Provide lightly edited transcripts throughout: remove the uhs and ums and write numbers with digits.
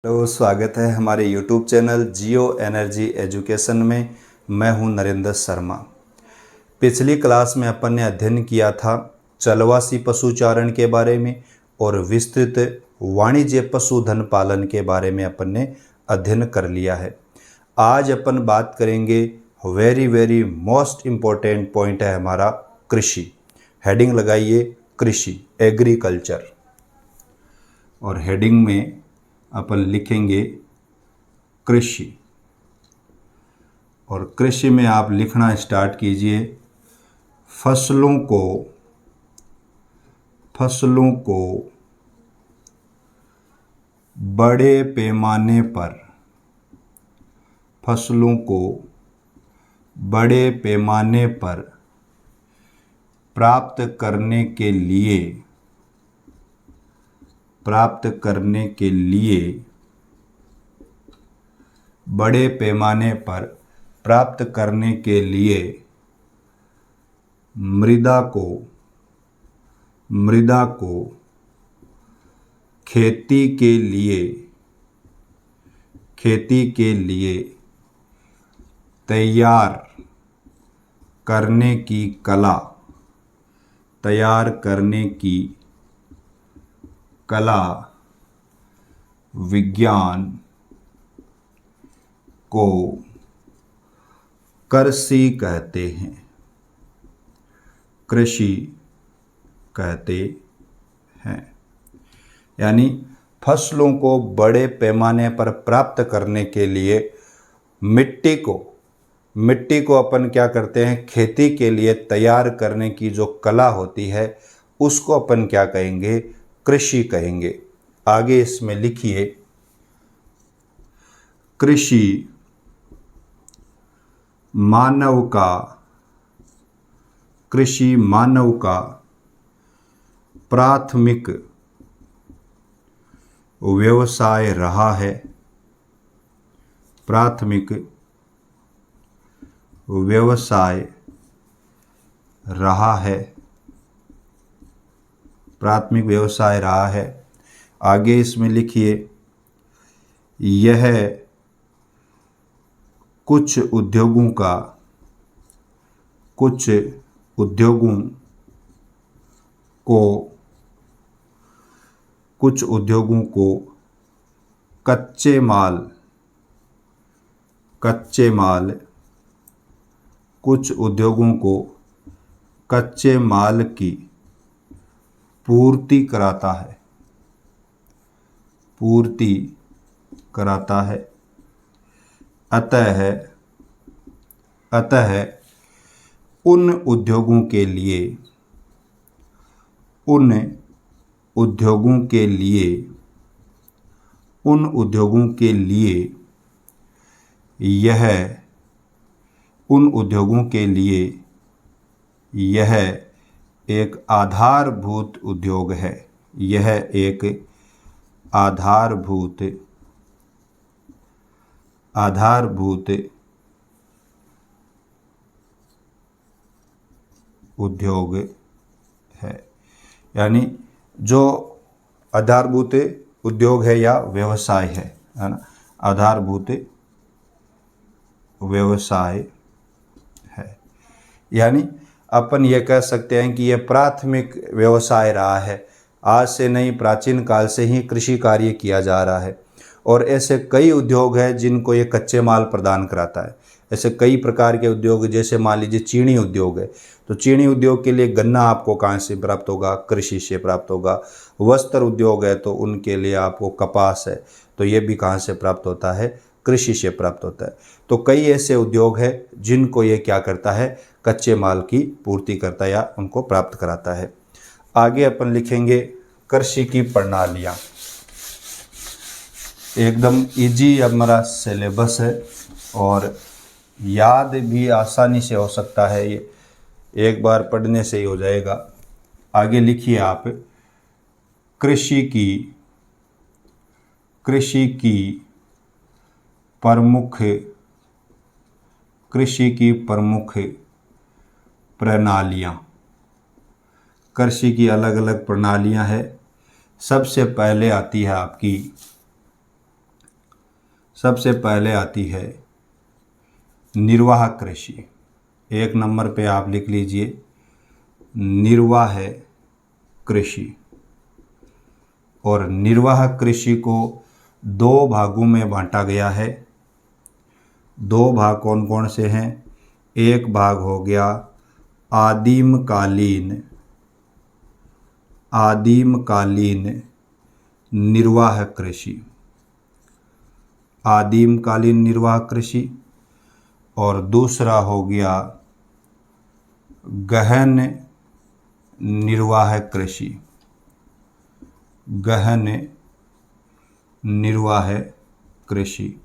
Hello, स्वागत है हमारे YouTube चैनल जियो एनर्जी एजुकेशन में। मैं हूं नरेंद्र शर्मा। पिछली क्लास में अपन ने अध्ययन किया था चलवासी पशुचारण के बारे में और विस्तृत वाणिज्य पशुधन पालन के बारे में अपन ने अध्ययन कर लिया है। आज अपन बात करेंगे वेरी मोस्ट इम्पोर्टेंट पॉइंट है हमारा कृषि। हेडिंग लगाइए कृषि, एग्रीकल्चर, और हेडिंग में अपन लिखेंगे कृषि। और कृषि में आप लिखना स्टार्ट कीजिए फसलों को बड़े पैमाने पर, फसलों को बड़े पैमाने पर प्राप्त करने के लिए बड़े पैमाने पर प्राप्त करने के लिए मृदा को खेती के लिए तैयार करने की कला विज्ञान को कृषि कहते हैं। यानी फसलों को बड़े पैमाने पर प्राप्त करने के लिए मिट्टी को अपन क्या करते हैं, खेती के लिए तैयार करने की जो कला होती है उसको अपन क्या कहेंगे, कृषि कहेंगे। आगे इसमें लिखिए कृषि मानव का प्राथमिक व्यवसाय रहा है। प्राथमिक व्यवसाय रहा है। आगे इसमें लिखिए यह कुछ उद्योगों को कच्चे माल की पूर्ति कराता है। अतः उन उद्योगों के लिए यह एक आधारभूत उद्योग है। आधारभूत उद्योग है। यानी जो आधारभूत उद्योग है या व्यवसाय है ना, आधारभूत व्यवसाय है। यानी अपन ये कह सकते हैं कि यह प्राथमिक व्यवसाय रहा है। आज से नहीं, प्राचीन काल से ही कृषि कार्य किया जा रहा है। और ऐसे कई उद्योग हैं जिनको ये कच्चे माल प्रदान कराता है। ऐसे कई प्रकार के उद्योग, जैसे मान लीजिए चीनी उद्योग है, तो चीनी उद्योग के लिए गन्ना आपको कहाँ से प्राप्त होगा, कृषि से प्राप्त होगा। वस्त्र उद्योग है तो उनके लिए आपको कपास है, तो ये भी कहाँ से प्राप्त होता है, कृषि से प्राप्त होता है। तो कई ऐसे उद्योग है जिनको ये क्या करता है, कच्चे माल की पूर्ति करता है या उनको प्राप्त कराता है। आगे अपन लिखेंगे कृषि की प्रणालियाँ। एकदम इजी हमारा सिलेबस है और याद भी आसानी से हो सकता है, ये एक बार पढ़ने से ही हो जाएगा। आगे लिखिए आप कृषि की प्रमुख प्रणालियाँ। कृषि की अलग अलग प्रणालियाँ हैं। सबसे पहले आती है आपकी सबसे पहले आती है निर्वाह कृषि। 1 नंबर पे आप लिख लीजिए निर्वाह कृषि। और निर्वाह कृषि को 2 भागों में बांटा गया है। 2 भाग कौन कौन से हैं? एक भाग हो गया आदिमकालीन निर्वाह कृषि, आदिमकालीन निर्वाह कृषि। और दूसरा हो गया गहन निर्वाह कृषि, गहन निर्वाह कृषि।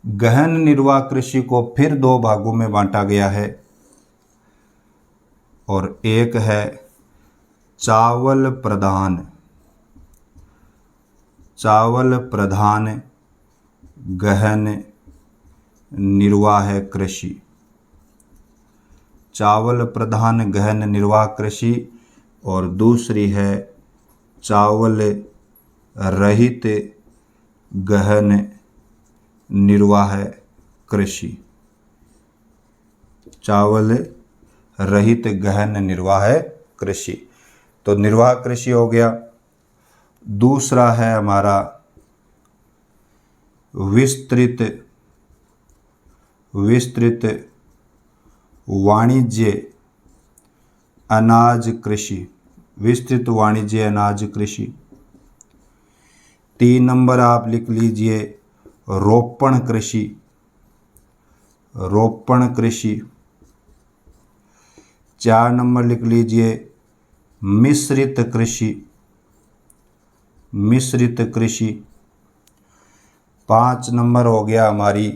गहन निर्वाह कृषि को फिर 2 भागों में बांटा गया है। और एक है चावल प्रधान गहन निर्वाह कृषि, चावल प्रधान गहन निर्वाह कृषि। और दूसरी है चावल रहित गहन निर्वाह कृषि, चावल रहित गहन निर्वाह कृषि। तो निर्वाह कृषि हो गया। दूसरा है हमारा विस्तृत वाणिज्य अनाज कृषि, विस्तृत वाणिज्य अनाज कृषि। 3 नंबर आप लिख लीजिए रोपण कृषि, रोपण कृषि। 4 नंबर लिख लीजिए मिश्रित कृषि, मिश्रित कृषि। 5 नंबर हो गया हमारी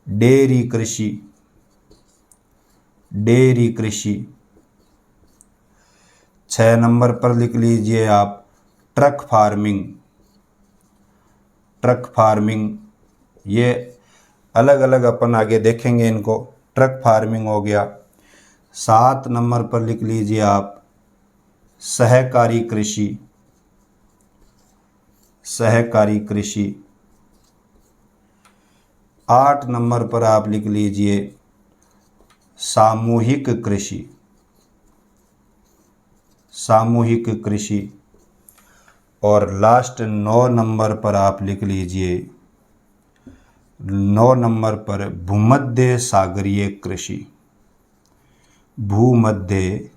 डेयरी कृषि, डेयरी कृषि। 6 नंबर पर लिख लीजिए आप ट्रक फार्मिंग, ट्रक फार्मिंग। ये अलग अलग अपन आगे देखेंगे इनको। ट्रक फार्मिंग हो गया। 7 नंबर पर लिख लीजिए आप सहकारी कृषि, सहकारी कृषि। 8 नंबर पर आप लिख लीजिए सामूहिक कृषि, सामूहिक कृषि। और लास्ट 9 नंबर पर आप लिख लीजिए 9 नंबर पर भूमध्य सागरीय कृषि, भूमध्य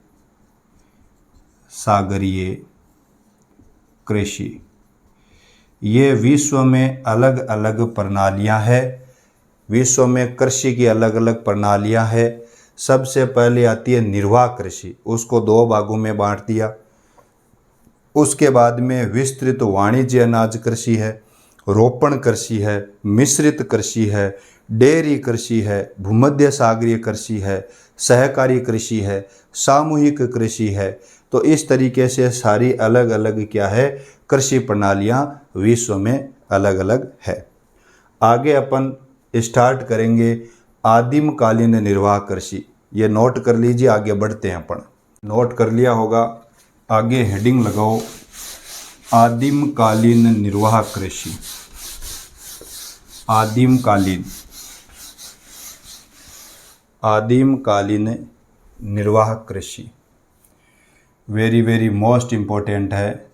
सागरीय कृषि। ये विश्व में अलग अलग प्रणालियां हैं, विश्व में कृषि की अलग अलग प्रणालियां हैं। सबसे पहले आती है निर्वाह कृषि, उसको 2 भागों में बांट दिया। उसके बाद में विस्तृत वाणिज्य अनाज कृषि है, रोपण कृषि है, मिश्रित कृषि है, डेयरी कृषि है, भूमध्य सागरीय कृषि है, सहकारी कृषि है, सामूहिक कृषि है। तो इस तरीके से सारी अलग अलग क्या है कृषि प्रणालियां विश्व में अलग अलग है। आगे अपन स्टार्ट करेंगे आदिमकालीन निर्वाह कृषि। ये नोट कर लीजिए, आगे बढ़ते हैं अपन। नोट कर लिया होगा, आगे हेडिंग लगाओ आदिमकालीन निर्वाह कृषि, आदिमकालीन, आदिमकालीन निर्वाह कृषि। वेरी वेरी मोस्ट इम्पोर्टेंट है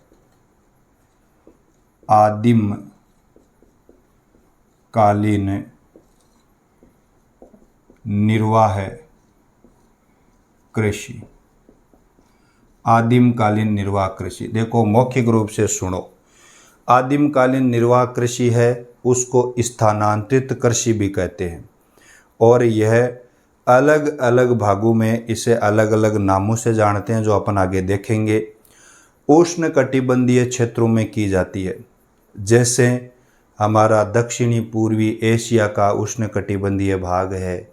आदिमकालीन निर्वाह कृषि, आदिमकालीन निर्वाह कृषि। देखो मौखिक रूप से सुनो, आदिमकालीन निर्वाह कृषि है उसको स्थानांतरित कृषि भी कहते हैं। और यह अलग अलग भागों में इसे अलग अलग नामों से जानते हैं, जो अपन आगे देखेंगे। उष्णकटिबंधीय क्षेत्रों में की जाती है, जैसे हमारा दक्षिणी पूर्वी एशिया का उष्णकटिबंधीय भाग है,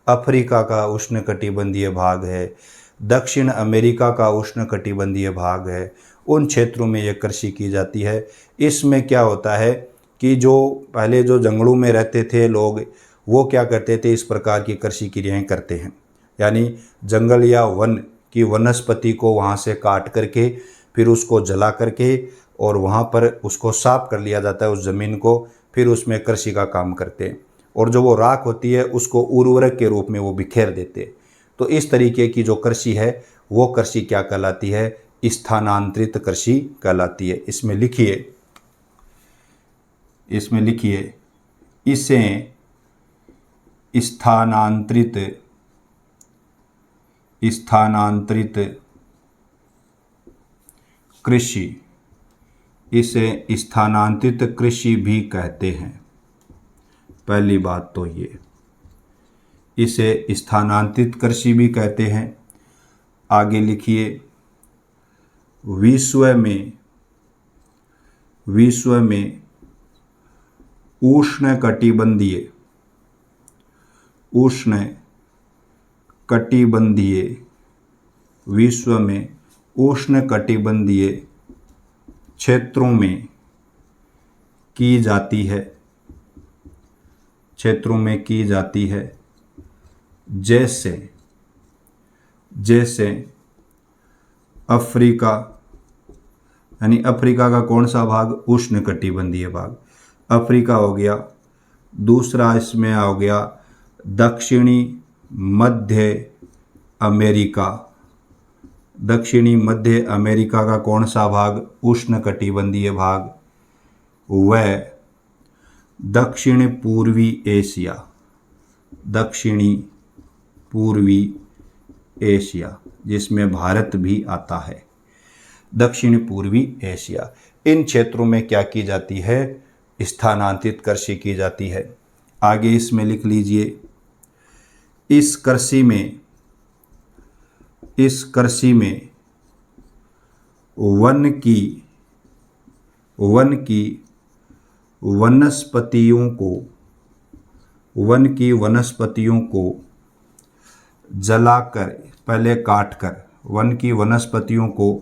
अफ्रीका का उष्णकटिबंधीय भाग है, दक्षिण अमेरिका का उष्णकटिबंधीय भाग है। उन क्षेत्रों में यह कृषि की जाती है। इसमें क्या होता है कि जो पहले जो जंगलों में रहते थे लोग, वो क्या करते थे, इस प्रकार की कृषि क्रियाएं करते हैं। यानी जंगल या वन की वनस्पति को वहाँ से काट करके फिर उसको जला करके और वहाँ पर उसको साफ कर लिया जाता है उस ज़मीन को, फिर उसमें कृषि का काम करते हैं, और जो वो राख होती है उसको उर्वरक के रूप में वो बिखेर देते हैं। तो इस तरीके की जो कृषि है वो कृषि क्या कहलाती है? स्थानांतरित कृषि कहलाती है। इसमें लिखिए इसे स्थानांतरित कृषि, इसे स्थानांतरित कृषि भी कहते हैं। पहली बात तो ये, इसे स्थानांतरित कृषि भी कहते हैं। आगे लिखिए, विश्व में उष्णकटिबंधीय विश्व में उष्णकटिबंधीय क्षेत्रों में की जाती है, जैसे अफ्रीका, यानी अफ्रीका का कौन सा भाग? उष्णकटिबंधीय भाग, अफ्रीका हो गया। दूसरा इसमें हो गया दक्षिणी मध्य अमेरिका का कौन सा भाग? उष्णकटिबंधीय भाग। वह दक्षिण पूर्वी एशिया, जिसमें भारत भी आता है, दक्षिण पूर्वी एशिया, इन क्षेत्रों में क्या की जाती है? स्थानांतरित कृषि की जाती है। आगे इसमें लिख लीजिए, इस कृषि में वन की वनस्पतियों को जलाकर, पहले काटकर, वन की वनस्पतियों को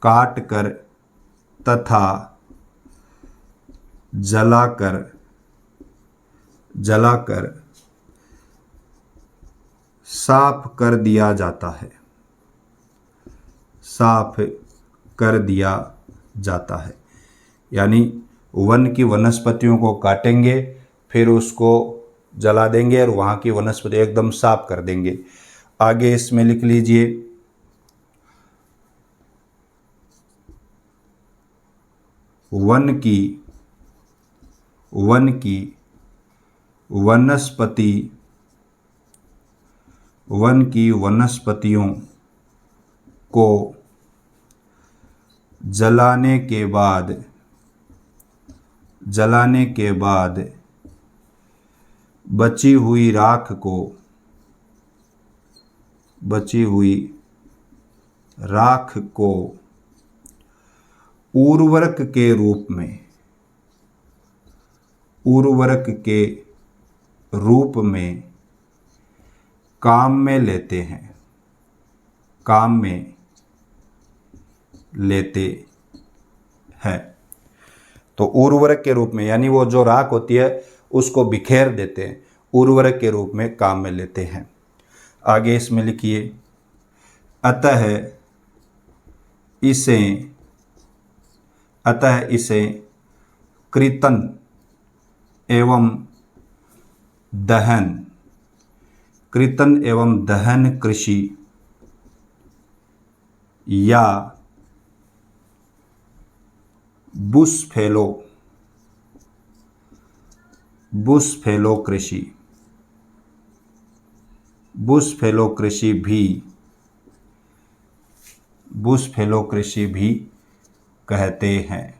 काटकर तथा जलाकर साफ कर दिया जाता है। यानी वन की वनस्पतियों को काटेंगे, फिर उसको जला देंगे और वहाँ की वनस्पति एकदम साफ कर देंगे। आगे इसमें लिख लीजिए, वन की वनस्पतियों को जलाने के बाद बची हुई राख को उर्वरक के रूप में काम में लेते हैं। तो उर्वरक के रूप में, यानी वो जो राख होती है उसको बिखेर देते हैं, उर्वरक के रूप में काम में लेते हैं। आगे इसमें लिखिए, अतः इसे कृतन एवं दहन कृषि या बुशफेलो कृषि भी कहते हैं।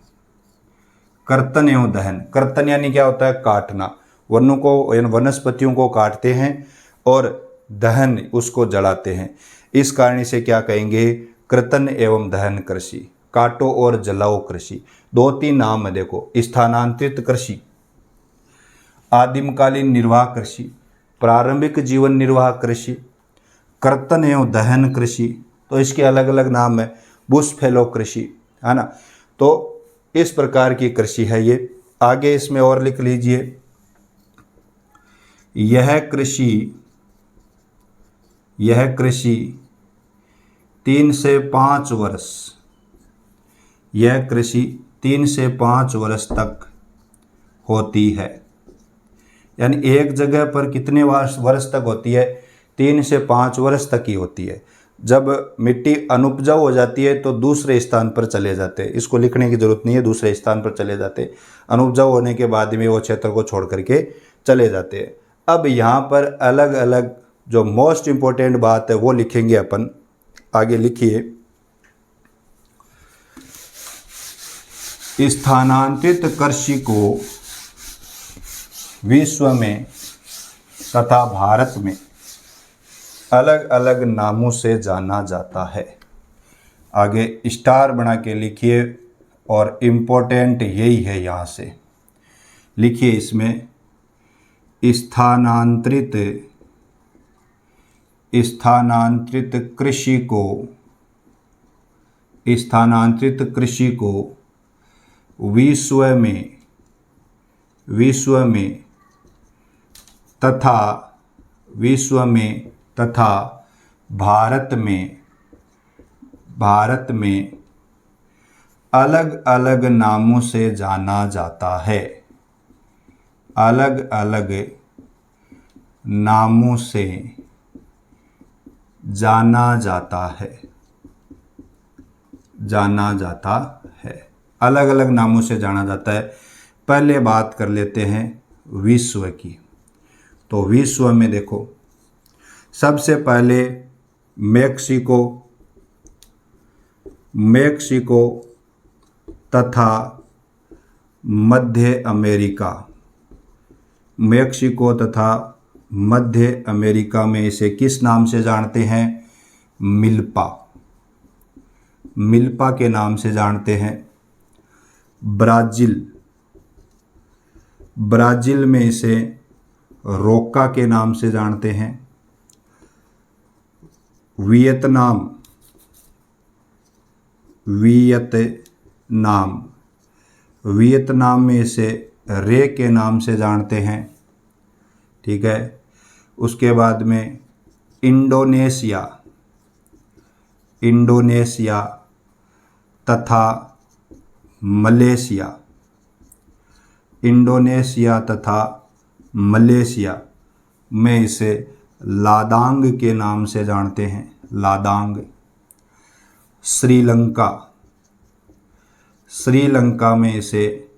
कर्तन एवं दहन, कर्तन यानी क्या होता है? काटना, वनों को, वनस्पतियों को काटते हैं और दहन, उसको जलाते हैं। इस कारण इसे क्या कहेंगे? कर्तन एवं दहन कृषि, काटो और जलाओ कृषि। 2-3 नाम है देखो, स्थानांतरित कृषि, आदिमकालीन निर्वाह कृषि, प्रारंभिक जीवन निर्वाह कृषि, कर्तन एवं दहन कृषि, तो इसके अलग अलग नाम है, बुशफेलो कृषि, है ना। तो इस प्रकार की कृषि है ये। आगे इसमें और लिख लीजिए, यह कृषि 3 से 5 वर्ष तक होती है। यानी एक जगह पर कितने वर्ष तक होती है? 3 से 5 वर्ष तक ही होती है। जब मिट्टी अनुपजाऊ हो जाती है तो दूसरे स्थान पर चले जाते हैं। इसको लिखने की जरूरत नहीं है, दूसरे स्थान पर चले जाते हैं। अनुपजाऊ होने के बाद में वो क्षेत्र को छोड़ करके चले जाते हैं। अब यहाँ पर अलग अलग जो मोस्ट इम्पोर्टेंट बात है वो लिखेंगे अपन। आगे लिखिए, स्थानांतरित कृषि को विश्व में तथा भारत में अलग अलग नामों से जाना जाता है। आगे स्टार बना के लिखिए और इम्पोर्टेंट यही है, यहाँ से लिखिए इसमें स्थानांतरित कृषि को विश्व में तथा भारत में अलग अलग नामों से जाना जाता है। अलग अलग नामों से जाना जाता है। अलग अलग नामों से जाना जाता है। पहले बात कर लेते हैं विश्व की। तो विश्व में देखो, सबसे पहले मेक्सिको तथा मध्य अमेरिका में इसे किस नाम से जानते हैं? मिल्पा के नाम से जानते हैं। ब्राज़ील में इसे रोका के नाम से जानते हैं। वियतनाम में इसे रे के नाम से जानते हैं। ठीक है। उसके बाद में इंडोनेशिया तथा मलेशिया में इसे लादांग के नाम से जानते हैं। लादांग। श्रीलंका में इसे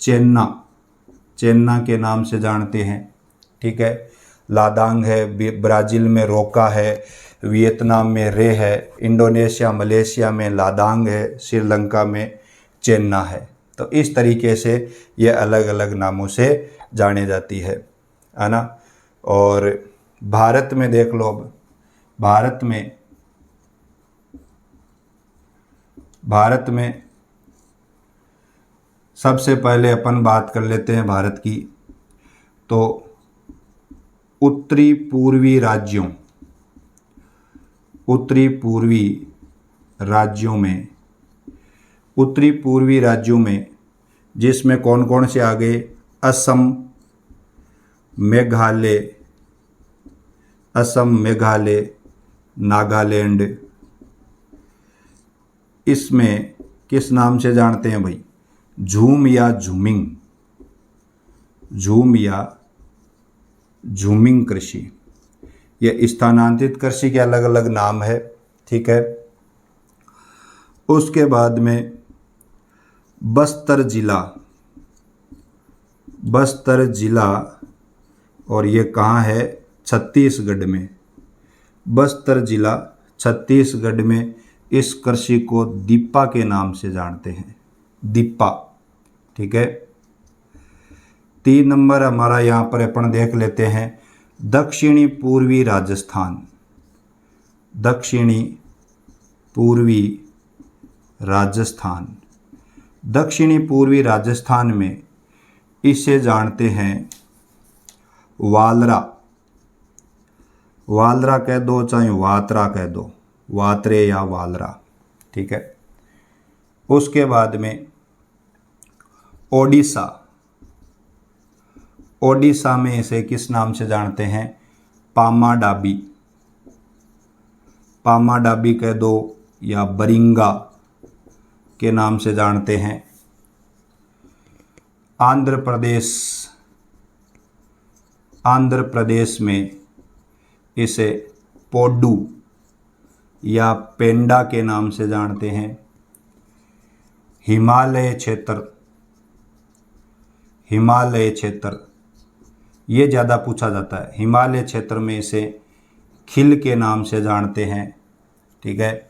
चेन्ना के नाम से जानते हैं। ठीक है। लादांग है, ब्राज़ील में रोका है, वियतनाम में रे है, इंडोनेशिया मलेशिया में लादांग है, श्रीलंका में चेन्ना है। तो इस तरीके से ये अलग अलग नामों से जाने जाती है ना। और भारत में देख लो, अब भारत में सबसे पहले अपन बात कर लेते हैं भारत की। तो उत्तरी पूर्वी राज्यों में जिसमें कौन कौन से आ गए? असम, मेघालय, नागालैंड। इसमें किस नाम से जानते हैं भाई? झूम या झूमिंग कृषि। ये स्थानांतरित कृषि के अलग अलग नाम है। ठीक है। उसके बाद में बस्तर जिला, और ये कहाँ है? छत्तीसगढ़ में। बस्तर जिला छत्तीसगढ़ में इस कृषि को दीपा के नाम से जानते हैं। दीपा। ठीक है। 3 नंबर हमारा यहाँ पर अपन देख लेते हैं दक्षिणी पूर्वी राजस्थान। दक्षिणी पूर्वी राजस्थान में इसे जानते हैं वालरा कह दो, चाहे वात्रा कह दो, वात्रे या वालरा। ठीक है। उसके बाद में ओडिशा में इसे किस नाम से जानते हैं? पामाडाबी कह दो या बरिंगा के नाम से जानते हैं। आंध्र प्रदेश में इसे पोड्डू या पेंडा के नाम से जानते हैं। हिमालय क्षेत्र ये ज़्यादा पूछा जाता है। हिमालय क्षेत्र में इसे खिल के नाम से जानते हैं। ठीक है।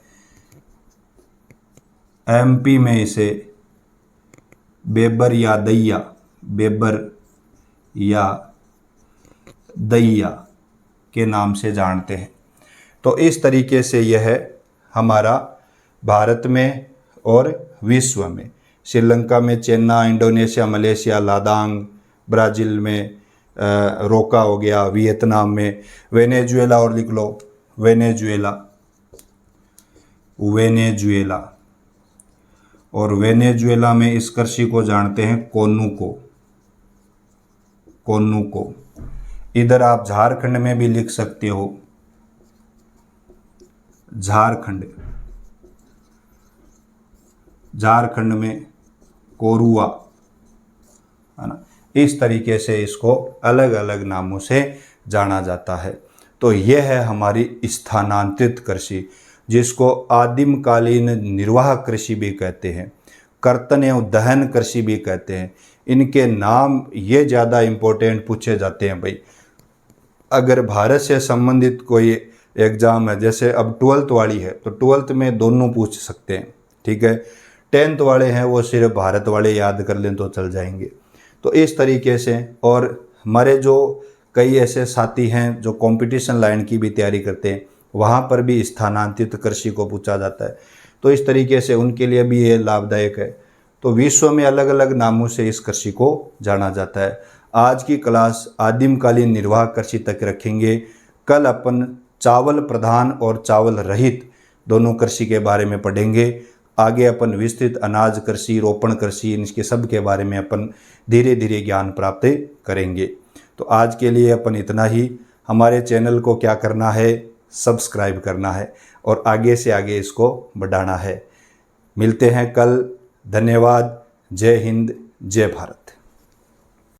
एमपी में इसे बेबर या दैया के नाम से जानते हैं। तो इस तरीके से यह हमारा भारत में और विश्व में, श्रीलंका में चेन्ना, इंडोनेशिया, मलेशिया, लादांग, ब्राज़ील में रोका हो गया, वियतनाम में वेनेजुएला, और लिख लो वेनेजुएला, और वेनेजुएला में इस कृषि को जानते हैं कोन्नू को। इधर आप झारखंड में भी लिख सकते हो, झारखंड में कोरुआ, है ना। इस तरीके से इसको अलग अलग नामों से जाना जाता है। तो यह है हमारी स्थानांतरित कृषि, जिसको आदिमकालीन निर्वाह कृषि भी कहते हैं, कर्तन एवं दहन कृषि भी कहते हैं। इनके नाम ये ज़्यादा इम्पोर्टेंट पूछे जाते हैं भाई। अगर भारत से संबंधित कोई एग्ज़ाम है, जैसे अब 12th वाली है तो 12th में दोनों पूछ सकते हैं। ठीक है। 10th वाले हैं वो सिर्फ भारत वाले याद कर लें तो चल जाएंगे। तो इस तरीके से, और हमारे जो कई ऐसे साथी हैं जो कंपटीशन लाइन की भी तैयारी करते हैं, वहाँ पर भी स्थानांतरित कृषि को पूछा जाता है। तो इस तरीके से उनके लिए भी ये लाभदायक है। तो विश्व में अलग अलग नामों से इस कृषि को जाना जाता है। आज की क्लास आदिमकालीन निर्वाह कृषि तक रखेंगे। कल अपन चावल प्रधान और चावल रहित दोनों कृषि के बारे में पढ़ेंगे। आगे अपन विस्तृत अनाज कृषि, रोपण कृषि, इनके सब के बारे में अपन धीरे धीरे ज्ञान प्राप्त करेंगे। तो आज के लिए अपन इतना ही। हमारे चैनल को क्या करना है, सब्सक्राइब करना है और आगे से आगे इसको बढ़ाना है। मिलते हैं कल। धन्यवाद। जय हिंद, जय भारत।